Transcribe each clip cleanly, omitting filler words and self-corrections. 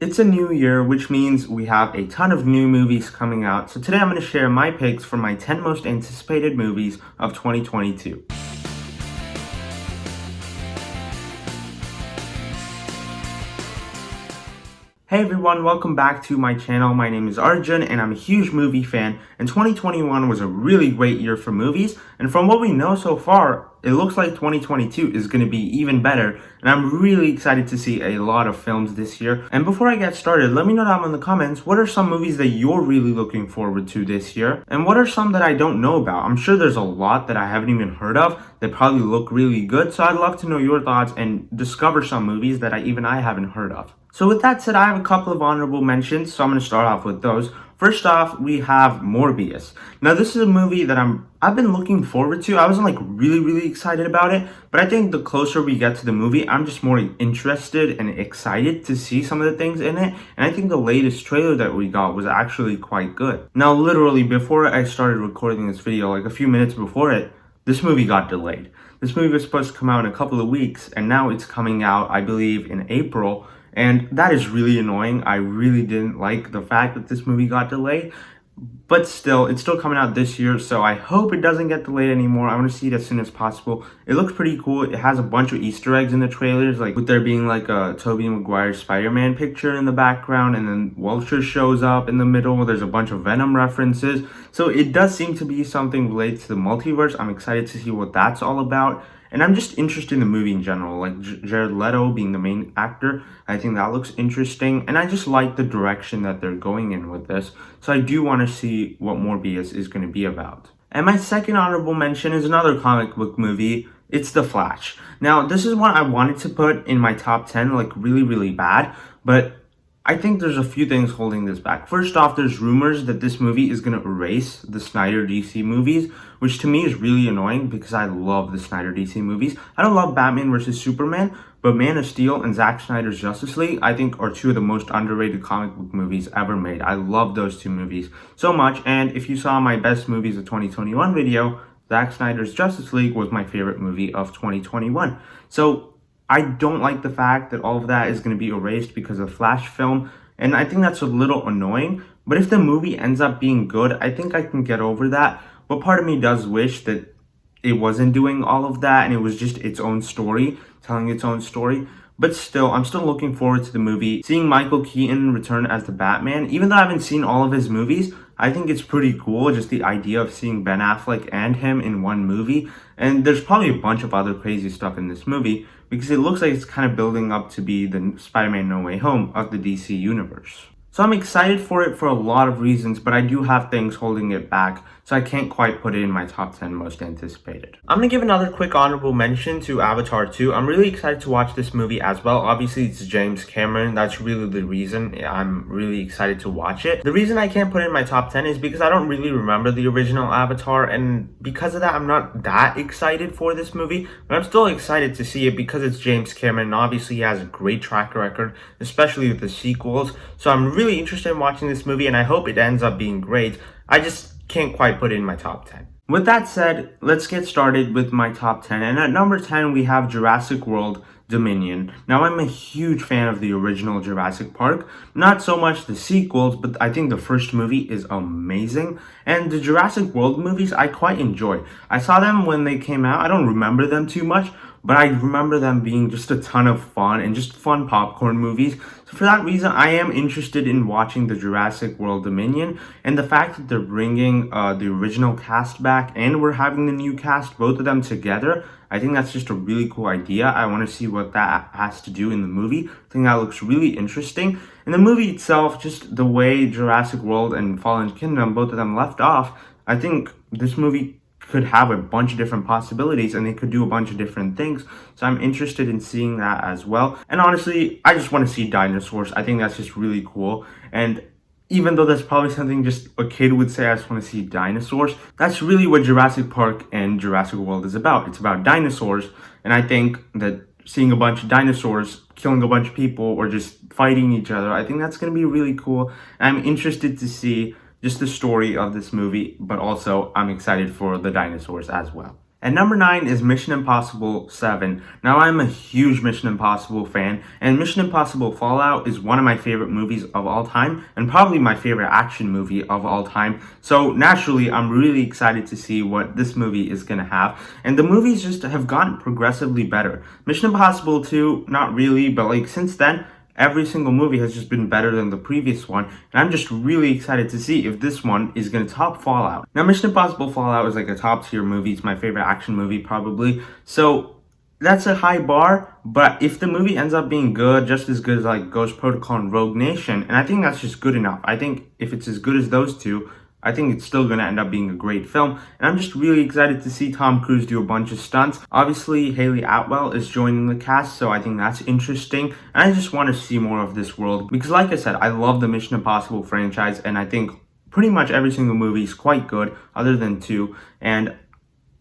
It's a new year, which means we have a ton of new movies coming out. So today I'm going to share my picks for my 10 most anticipated movies of 2022. Hey everyone, welcome back to my channel. My name is Arjun and I'm a huge movie fan, and 2021 was a really great year for movies, and from what we know so far, it looks like 2022 is going to be even better, and I'm really excited to see a lot of films this year. And before I get started, let me know down in the comments, what are some movies that you're really looking forward to this year? And what are some that I don't know about? I'm sure there's a lot that I haven't even heard of that probably look really good, so I'd love to know your thoughts and discover some movies that I haven't heard of. So with that said, I have a couple of honorable mentions, so I'm going to start off with those. First off, we have Morbius. Now, this is a movie that I've been looking forward to. I wasn't really excited about it, but I think the closer we get to the movie, I'm just more interested and excited to see some of the things in it. And I think the latest trailer that we got was actually quite good. Now, literally, before I started recording this video, like a few minutes before it, this movie got delayed. This movie was supposed to come out in a couple of weeks, and now it's coming out, I believe, in April. And that is really annoying. I really didn't like the fact that this movie got delayed. But still, it's still coming out this year, so I hope it doesn't get delayed anymore. I want to see it as soon as possible. It looks pretty cool. It has a bunch of Easter eggs in the trailers, like with there being like a Tobey Maguire SpiderMan picture in the background, and then Vulture shows up in the middle. There's a bunch of Venom references. So it does seem to be something related to the multiverse. I'm excited to see what that's all about. And I'm just interested in the movie in general, like Jared Leto being the main actor. I think that looks interesting, and I just like the direction that they're going in with this. So I do want to see what Morbius is going to be about. And my second honorable mention is another comic book movie. It's The Flash. Now, this is one I wanted to put in my top 10, like really bad, but I think there's a few things holding this back. First off, there's rumors that this movie is going to erase the Snyder DC movies, which to me is really annoying because I love the Snyder DC movies. I don't love Batman vs. Superman, but Man of Steel and Zack Snyder's Justice League, I think, are two of the most underrated comic book movies ever made. I love those two movies so much, and if you saw my best movies of 2021 video, Zack Snyder's Justice League was my favorite movie of 2021. So I don't like the fact that all of that is going to be erased because of Flash film, and I think that's a little annoying. But if the movie ends up being good, I think I can get over that. But part of me does wish that it wasn't doing all of that and it was just its own story, telling its own story. But still, I'm still looking forward to the movie. Seeing Michael Keaton return as the Batman, even though I haven't seen all of his movies, I think it's pretty cool, just the idea of seeing Ben Affleck and him in one movie. And there's probably a bunch of other crazy stuff in this movie, because it looks like it's kind of building up to be the Spider-Man No Way Home of the DC universe. So I'm excited for it for a lot of reasons, but I do have things holding it back, so I can't quite put it in my top 10 most anticipated. I'm going to give another quick honorable mention to Avatar 2. I'm really excited to watch this movie as well. Obviously, it's James Cameron. That's really the reason I'm really excited to watch it. The reason I can't put it in my top 10 is because I don't really remember the original Avatar, and because of that, I'm not that excited for this movie, but I'm still excited to see it because it's James Cameron, and obviously he has a great track record, especially with the sequels. So I'm really interested in watching this movie, and I hope it ends up being great. I just can't quite put it in my top 10. With that said, let's get started with my top 10. And at number 10, we have Jurassic World Dominion. Now, I'm a huge fan of the original Jurassic Park. Not so much the sequels, but I think the first movie is amazing. And the Jurassic World movies, I quite enjoy. I saw them when they came out. I don't remember them too much, but I remember them being just a ton of fun and just fun popcorn movies. So for that reason, I am interested in watching the Jurassic World Dominion, and the fact that they're bringing the original cast back and we're having the new cast, both of them together, I think that's just a really cool idea. I want to see what that has to do in the movie. I think that looks really interesting. And the movie itself, just the way Jurassic World and Fallen Kingdom, both of them left off, I think this movie could have a bunch of different possibilities and they could do a bunch of different things. So I'm interested in seeing that as well. And honestly, I just want to see dinosaurs. I think that's just really cool. And even though that's probably something just a kid would say, I just want to see dinosaurs, that's really what Jurassic Park and Jurassic World is about. It's about dinosaurs. And I think that seeing a bunch of dinosaurs killing a bunch of people or just fighting each other, I think that's going to be really cool. And I'm interested to see just the story of this movie, but also I'm excited for the dinosaurs as well. And number 9 is Mission Impossible 7. Now, I'm a huge Mission Impossible fan, and Mission Impossible Fallout is one of my favorite movies of all time, and probably my favorite action movie of all time. So, naturally, I'm really excited to see what this movie is going to have. And the movies just have gotten progressively better. Mission Impossible 2, not really, but like since then, every single movie has just been better than the previous one, and I'm just really excited to see if this one is going to top Fallout. Now, Mission Impossible Fallout is like a top tier movie. It's my favorite action movie, probably. So, that's a high bar, but if the movie ends up being good, just as good as like Ghost Protocol and Rogue Nation, and I think that's just good enough. I think if it's as good as those two, I think it's still going to end up being a great film. And I'm just really excited to see Tom Cruise do a bunch of stunts. Obviously, Haley Atwell is joining the cast, so I think that's interesting. And I just want to see more of this world because, like I said, I love the Mission Impossible franchise, and I think pretty much every single movie is quite good, other than 2. And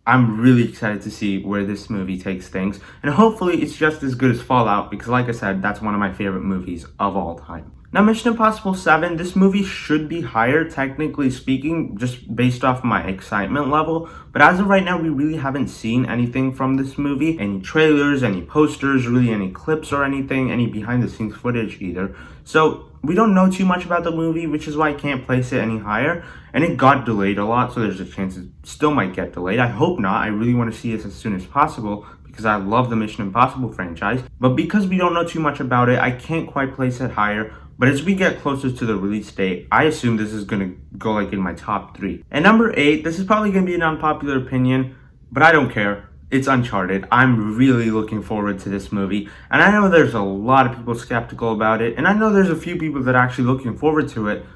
I'm really excited to see where this movie takes things. And hopefully it's just as good as Fallout because, like I said, that's one of my favorite movies of all time. Now, Mission Impossible 7, this movie should be higher, technically speaking, just based off my excitement level. But as of right now, we really haven't seen anything from this movie. Any trailers, any posters, really any clips or anything, any behind-the-scenes footage either. So, we don't know too much about the movie, which is why I can't place it any higher. And it got delayed a lot, so there's a chance it still might get delayed. I hope not. I really want to see this as soon as possible because I love the Mission Impossible franchise. But because we don't know too much about it, I can't quite place it higher. But as we get closer to the release date, I assume this is going to go like in my top 3. And number 8, this is probably going to be an unpopular opinion, but I don't care. It's Uncharted. I'm really looking forward to this movie. And I know there's a lot of people skeptical about it, and I know there's a few people that are actually looking forward to it.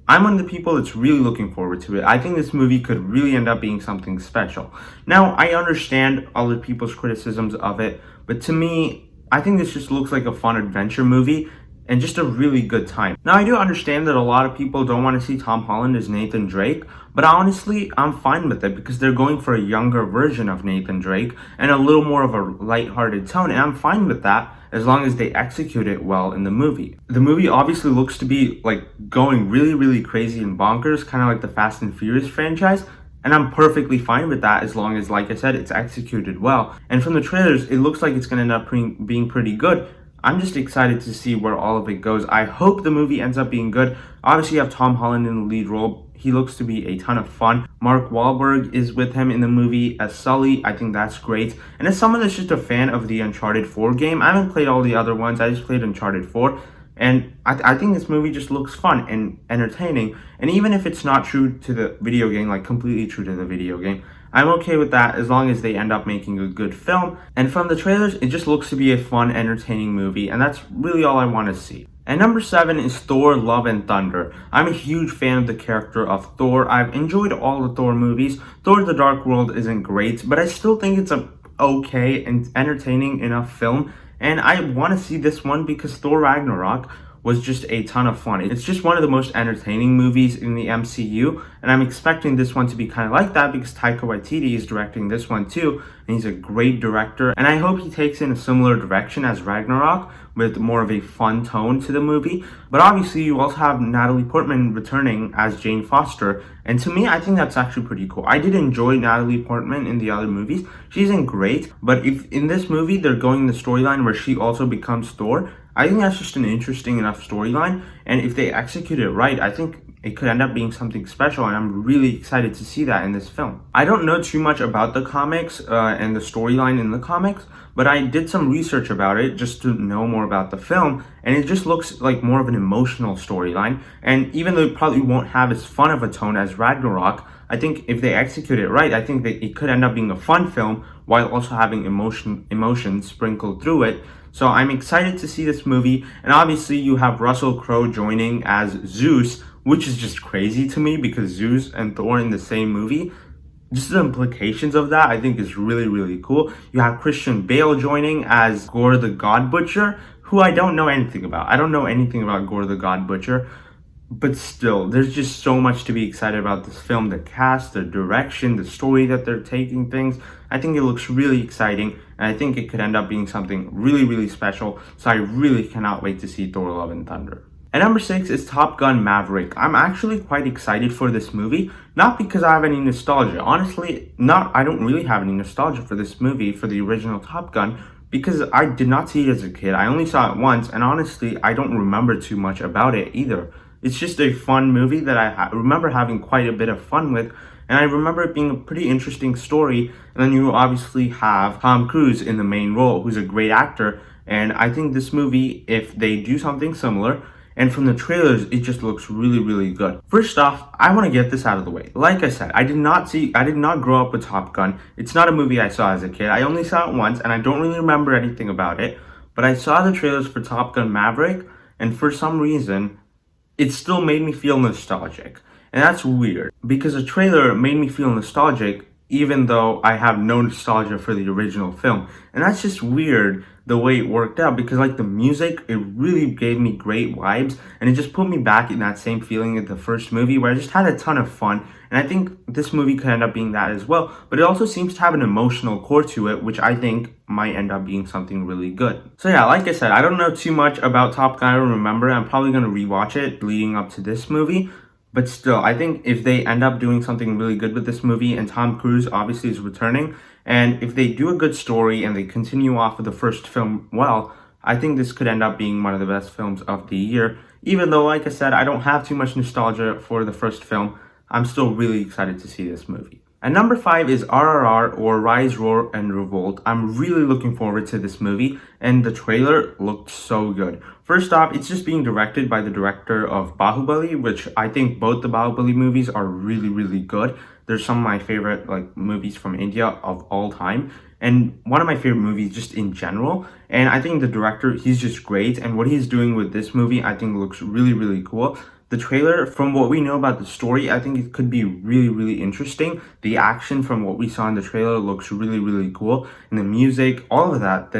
I'm one of the people that's really looking forward to it. I think this movie could really end up being something special. Now, I understand other people's criticisms of it, but to me, I think this just looks like a fun adventure movie and just a really good time. Now, I do understand that a lot of people don't want to see Tom Holland as Nathan Drake, but honestly, I'm fine with it because they're going for a younger version of Nathan Drake and a little more of a lighthearted tone, and I'm fine with that as long as they execute it well in the movie. The movie obviously looks to be like going really, really crazy and bonkers, kind of like the Fast and Furious franchise, and I'm perfectly fine with that as long as, like I said, it's executed well. And from the trailers, it looks like it's going to end up being pretty good. I'm just excited to see where all of it goes. I hope the movie ends up being good. Obviously, you have Tom Holland in the lead role. He looks to be a ton of fun. Mark Wahlberg is with him in the movie as Sully. I think that's great. And as someone that's just a fan of the Uncharted 4 game, I haven't played all the other ones. I just played Uncharted 4. And I think this movie just looks fun and entertaining. And even if it's not true to the video game, like completely true to the video game, I'm okay with that as long as they end up making a good film. And from the trailers, it just looks to be a fun, entertaining movie, and that's really all I want to see. And number 7 is Thor: Love and Thunder. I'm a huge fan of the character of Thor. I've enjoyed all the Thor movies. Thor: The Dark World isn't great, but I still think it's a okay and entertaining enough film. And I want to see this one because Thor: Ragnarok was just a ton of fun. It's just one of the most entertaining movies in the MCU, and I'm expecting this one to be kind of like that because Taika Waititi is directing this one too, and he's a great director, and I hope he takes in a similar direction as Ragnarok with more of a fun tone to the movie. But obviously you also have Natalie Portman returning as Jane Foster, and to me, I think that's actually pretty cool. I did enjoy Natalie Portman in the other movies. She isn't great, but if in this movie they're going the storyline where she also becomes Thor, I think that's just an interesting enough storyline, and if they execute it right, I think it could end up being something special, and I'm really excited to see that in this film. I don't know too much about the comics and the storyline in the comics, but I did some research about it just to know more about the film, and it just looks like more of an emotional storyline, and even though it probably won't have as fun of a tone as Ragnarok, I think if they execute it right, I think that it could end up being a fun film while also having emotions sprinkled through it. So I'm excited to see this movie, and obviously you have Russell Crowe joining as Zeus, which is just crazy to me because Zeus and Thor in the same movie, just the implications of that I think is really, really cool. You have Christian Bale joining as Gore the God Butcher, who I don't know anything about. I don't know anything about Gore the God Butcher, but still, there's just so much to be excited about this film. The cast, the direction, the story that they're taking things. I think it looks really exciting, and I think it could end up being something really, really special. So I really cannot wait to see Thor: Love and Thunder. And number 6 is Top Gun Maverick. I'm actually quite excited for this movie, not because I have any nostalgia. Honestly, I don't really have any nostalgia for this movie, for the original Top Gun, because I did not see it as a kid. I only saw it once, and honestly, I don't remember too much about it either. It's just a fun movie that I remember having quite a bit of fun with, and I remember it being a pretty interesting story. And then you obviously have Tom Cruise in the main role, who's a great actor, and I think this movie, if they do something similar, and from the trailers, it just looks really, really good. First off, I want to get this out of the way. Like I said, I did not grow up with Top Gun. It's not a movie I saw as a kid. I only saw it once, and I don't really remember anything about it. But I saw the trailers for Top Gun Maverick, and for some reason, it still made me feel nostalgic. And that's weird, because the trailer made me feel nostalgic, even though I have no nostalgia for the original film. And that's just weird the way it worked out, because like the music, it really gave me great vibes, and it just put me back in that same feeling of the first movie where I just had a ton of fun. And I think this movie could end up being that as well, but it also seems to have an emotional core to it, which I think might end up being something really good. So yeah, like I said, I don't know too much about Top Gun. I don't remember. I'm probably going to rewatch it leading up to this movie. But still, I think if they end up doing something really good with this movie, and Tom Cruise obviously is returning, and if they do a good story and they continue off of the first film well, I think this could end up being one of the best films of the year. Even though, like I said, I don't have too much nostalgia for the first film, I'm still really excited to see this movie. And number 5 is RRR, or Rise, Roar, and Revolt. I'm really looking forward to this movie, and the trailer looked so good. First off, it's just being directed by the director of Bahubali, which I think both the Bahubali movies are really, really good. They're some of my favorite movies from India of all time, and one of my favorite movies just in general. And I think the director, he's just great, and what he's doing with this movie, I think looks really, really cool. The trailer, from what we know about the story, I think it could be really, really interesting. The action from what we saw in the trailer looks really, really cool. And the music, all of that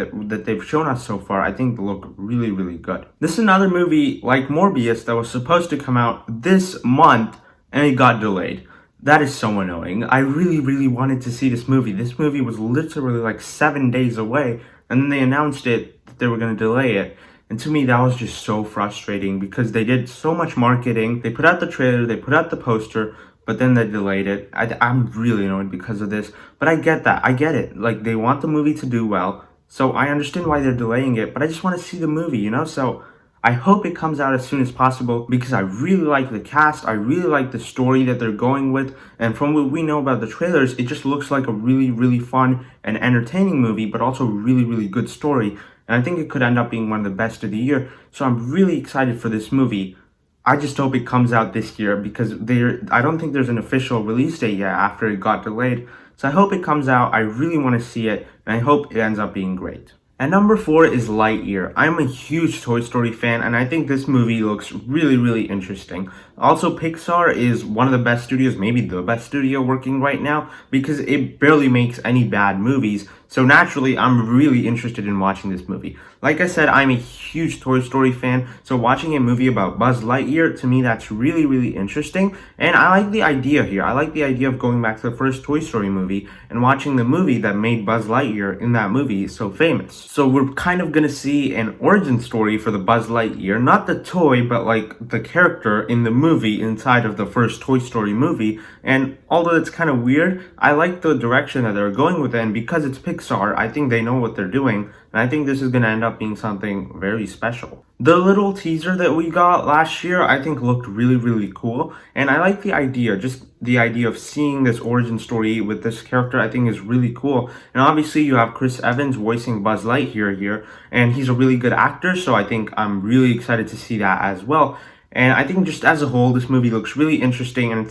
they've shown us so far, I think look really, really good. This is another movie like Morbius that was supposed to come out this month, and it got delayed. That is so annoying. I really, really wanted to see this movie. This movie was literally like 7 days away, and then they announced that they were going to delay it. And to me, that was just so frustrating, because they did so much marketing. They put out the trailer, they put out the poster, but then they delayed it. I'm really annoyed because of this, but I get that. I get it. Like, they want the movie to do well, so I understand why they're delaying it, but I just want to see the movie, you know? So I hope it comes out as soon as possible, because I really like the cast. I really like the story that they're going with. And from what we know about the trailers, it just looks like a really, really fun and entertaining movie, but also a really, really good story. And I think it could end up being one of the best of the year. So I'm really excited for this movie. I just hope it comes out this year, because I don't think there's an official release date yet after it got delayed. So I hope it comes out. I really want to see it, and I hope it ends up being great. And number 4 is Lightyear. I'm a huge Toy Story fan, and I think this movie looks really, really interesting. Also, Pixar is one of the best studios, maybe the best studio working right now, because it barely makes any bad movies. So naturally, I'm really interested in watching this movie. Like I said, I'm a huge Toy Story fan, so watching a movie about Buzz Lightyear, to me, that's really, really interesting. And I like the idea here. I like the idea of going back to the first Toy Story movie and watching the movie that made Buzz Lightyear in that movie so famous. So we're kind of gonna see an origin story for the Buzz Lightyear, not the toy, but like the character in the movie inside of the first Toy Story movie. And although it's kind of weird, I like the direction that they're going with it, and because it's Pixar, I think they know what they're doing, and I think this is going to end up being something very special. The little teaser that we got last year, I think looked really, really cool, and I like the idea, just the idea of seeing this origin story with this character, I think is really cool. And obviously you have Chris Evans voicing Buzz Lightyear here, and he's a really good actor, so I think I'm really excited to see that as well. And I think just as a whole, this movie looks really interesting, and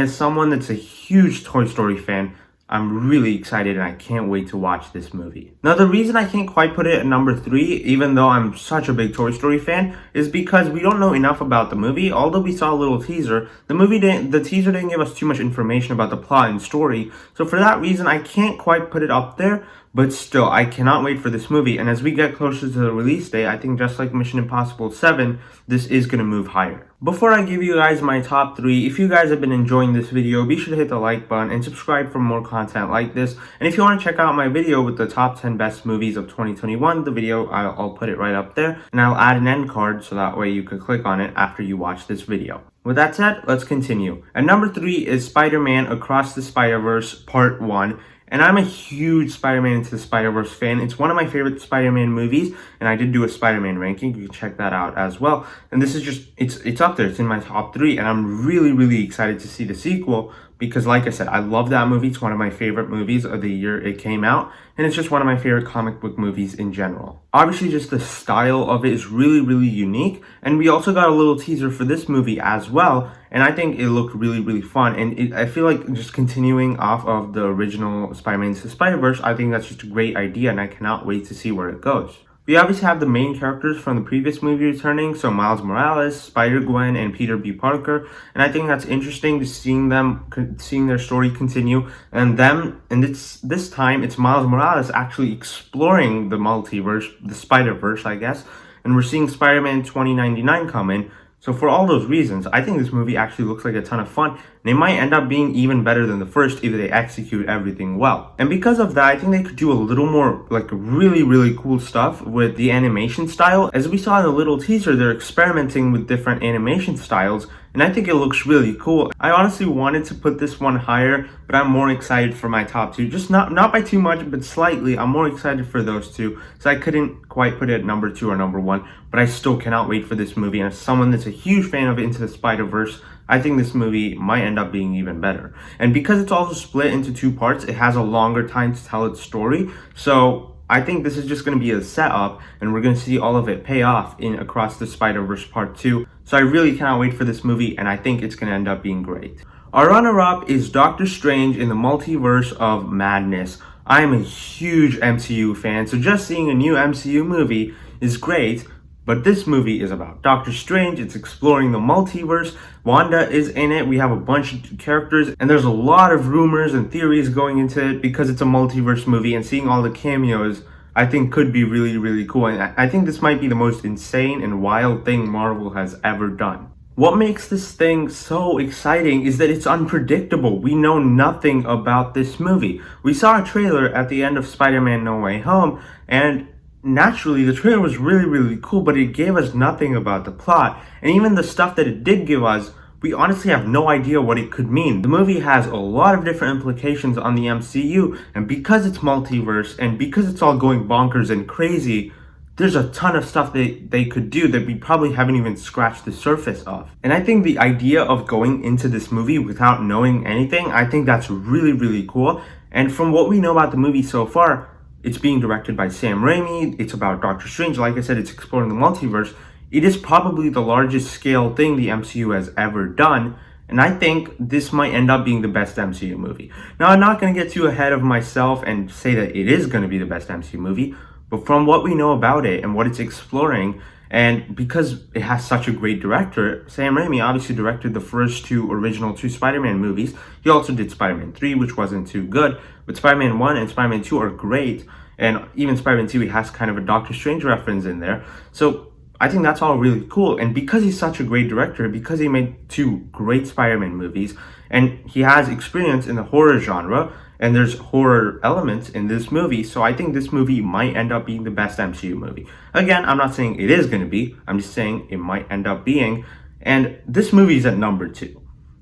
as someone that's a huge Toy Story fan, I'm really excited, and I can't wait to watch this movie. Now, the reason I can't quite put it at number 3, even though I'm such a big Toy Story fan, is because we don't know enough about the movie. Although we saw a little teaser, the teaser didn't give us too much information about the plot and story. So for that reason, I can't quite put it up there. But still, I cannot wait for this movie. And as we get closer to the release date, I think just like Mission Impossible 7, this is going to move higher. Before I give you guys my top 3, if you guys have been enjoying this video, be sure to hit the like button and subscribe for more content like this. And if you want to check out my video with the top 10 best movies of 2021, the video, I'll put it right up there. And I'll add an end card so that way you could click on it after you watch this video. With that said, let's continue. At number 3 is Spider-Man Across the Spider-Verse Part 1. And I'm a huge Spider-Man Into the Spider-Verse fan. It's one of my favorite Spider-Man movies, and I did do a Spider-Man ranking. You can check that out as well. And this is just, it's up there. It's in my top 3, and I'm really, really excited to see the sequel because, like I said, I love that movie. It's one of my favorite movies of the year it came out, and it's just one of my favorite comic book movies in general. Obviously, just the style of it is really, really unique, and we also got a little teaser for this movie as well, and I think it looked really, really fun. And I feel like just continuing off of the original Spider-Man Into the Spider-Verse, I think that's just a great idea, and I cannot wait to see where it goes. We obviously have the main characters from the previous movie returning, so Miles Morales, Spider-Gwen, and Peter B. Parker, and I think that's interesting to seeing their story continue, and this time it's Miles Morales actually exploring the multiverse, the Spider-Verse, I guess, and we're seeing Spider-Man 2099 come in. So for all those reasons, I think this movie actually looks like a ton of fun, and it might end up being even better than the first if they execute everything well. And because of that, I think they could do a little more like really, really cool stuff with the animation style. As we saw in the little teaser, they're experimenting with different animation styles, and I think it looks really cool. I honestly wanted to put this one higher, but I'm more excited for my top 2. Just not by too much, but slightly. I'm more excited for those 2, so I couldn't quite put it at number 2 or number 1, but I still cannot wait for this movie. And as someone that's a huge fan of Into the Spider-Verse, I think this movie might end up being even better. And because it's also split into 2 parts, it has a longer time to tell its story. So I think this is just going to be a setup, and we're going to see all of it pay off in Across the Spider-Verse Part 2. So I really cannot wait for this movie, and I think it's going to end up being great. Our runner-up is Doctor Strange in the Multiverse of Madness. I am a huge MCU fan, so just seeing a new MCU movie is great. But this movie is about Doctor Strange. It's exploring the multiverse. Wanda is in it. We have a bunch of characters, and there's a lot of rumors and theories going into it because it's a multiverse movie, and seeing all the cameos, I think could be really, really cool. And I think this might be the most insane and wild thing Marvel has ever done. What makes this thing so exciting is that it's unpredictable. We know nothing about this movie. We saw a trailer at the end of Spider-Man No Way Home, and naturally, the trailer was really, really cool, but it gave us nothing about the plot. And even the stuff that it did give us, we honestly have no idea what it could mean. The movie has a lot of different implications on the MCU, and because it's multiverse, and because it's all going bonkers and crazy, there's a ton of stuff they could do that we probably haven't even scratched the surface of. And I think the idea of going into this movie without knowing anything, I think that's really, really cool. And from what we know about the movie so far, it's being directed by Sam Raimi. It's about Doctor Strange. Like I said, it's exploring the multiverse. It is probably the largest scale thing the MCU has ever done. And I think this might end up being the best MCU movie. Now, I'm not going to get too ahead of myself and say that it is going to be the best MCU movie. But from what we know about it and what it's exploring, and because it has such a great director, Sam Raimi obviously directed the first original two Spider-Man movies. He also did Spider-Man 3, which wasn't too good. But Spider-Man 1 and Spider-Man 2 are great. And even Spider-Man 2, he has kind of a Doctor Strange reference in there. So I think that's all really cool. And because he's such a great director, because he made 2 great Spider-Man movies, and he has experience in the horror genre, and there's horror elements in this movie, so I think this movie might end up being the best MCU movie. Again, I'm not saying it is going to be, I'm just saying it might end up being, and this movie is at number 2.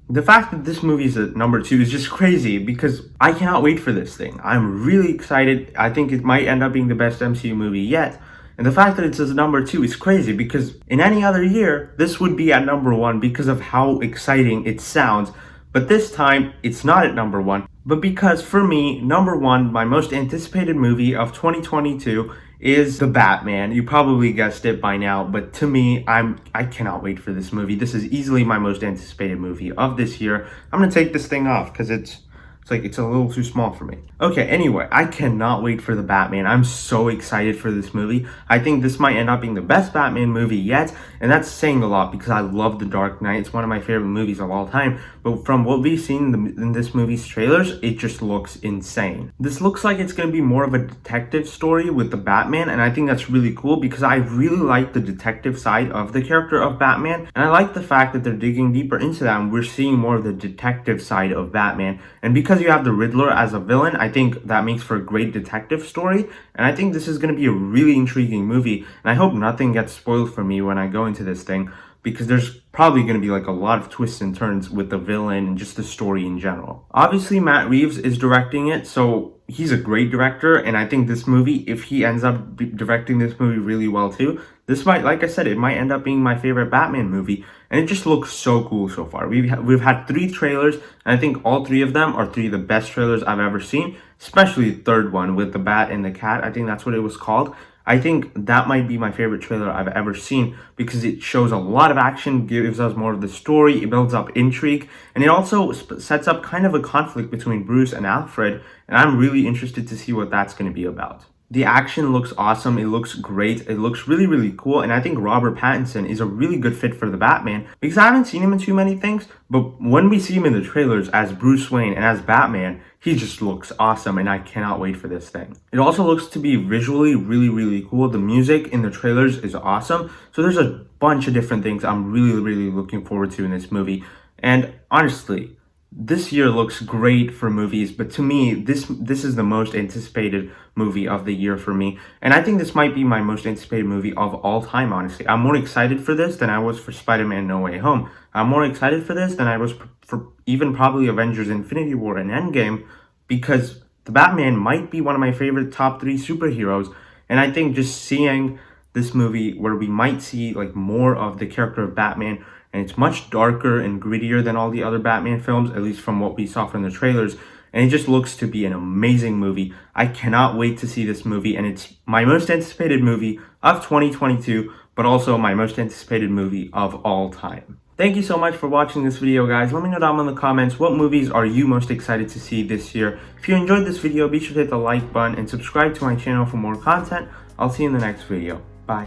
The fact that this movie is at number 2 is just crazy because I cannot wait for this thing. I'm really excited. I think it might end up being the best MCU movie yet. And the fact that it's at number 2 is crazy because in any other year, this would be at number 1 because of how exciting it sounds. But this time, it's not at number 1. But because for me, number 1, my most anticipated movie of 2022 is The Batman. You probably guessed it by now, but to me, I cannot wait for this movie. This is easily my most anticipated movie of this year. I'm gonna take this thing off because it's It's a little too small for me. Okay, anyway, I cannot wait for the Batman. I'm so excited for this movie. I think this might end up being the best Batman movie yet, and that's saying a lot because I love The Dark Knight. It's one of my favorite movies of all time, but from what we've seen in this movie's trailers, it just looks insane. This looks like it's going to be more of a detective story with the Batman, and I think that's really cool because I really like the detective side of the character of Batman, and I like the fact that they're digging deeper into that and we're seeing more of the detective side of Batman. And because you have the Riddler as a villain, I think that makes for a great detective story, and I think this is going to be a really intriguing movie, and I hope nothing gets spoiled for me when I go into this thing, because there's probably going to be a lot of twists and turns with the villain and just the story in general. Obviously, Matt Reeves is directing it, so he's a great director, and I think this movie, if he ends up directing this movie really well too, this might, like I said, it might end up being my favorite Batman movie, and it just looks so cool so far. We've had 3 trailers, and I think all 3 of them are 3 of the best trailers I've ever seen, especially the third one with the bat and the cat. I think that's what it was called. I think that might be my favorite trailer I've ever seen because it shows a lot of action, gives us more of the story, it builds up intrigue, and it also sets up kind of a conflict between Bruce and Alfred, and I'm really interested to see what that's going to be about. The action looks awesome, it looks great, it looks really, really cool, and I think Robert Pattinson is a really good fit for the Batman because I haven't seen him in too many things, but when we see him in the trailers as Bruce Wayne and as Batman, he just looks awesome, and I cannot wait for this thing. It also looks to be visually really, really cool. The music in the trailers is awesome, so there's a bunch of different things I'm really, really looking forward to in this movie, and honestly, this year looks great for movies, but to me, this is the most anticipated movie of the year for me. And I think this might be my most anticipated movie of all time, honestly. I'm more excited for this than I was for Spider-Man No Way Home. I'm more excited for this than I was for even probably Avengers Infinity War and Endgame, because the Batman might be one of my favorite top 3 superheroes. And I think just seeing this movie where we might see more of the character of Batman, and it's much darker and grittier than all the other Batman films, at least from what we saw from the trailers, and it just looks to be an amazing movie. I cannot wait to see this movie, and it's my most anticipated movie of 2022, but also my most anticipated movie of all time. Thank you so much for watching this video, guys. Let me know down in the comments what movies are you most excited to see this year. If you enjoyed this video, be sure to hit the like button and subscribe to my channel for more content. I'll see you in the next video. Bye.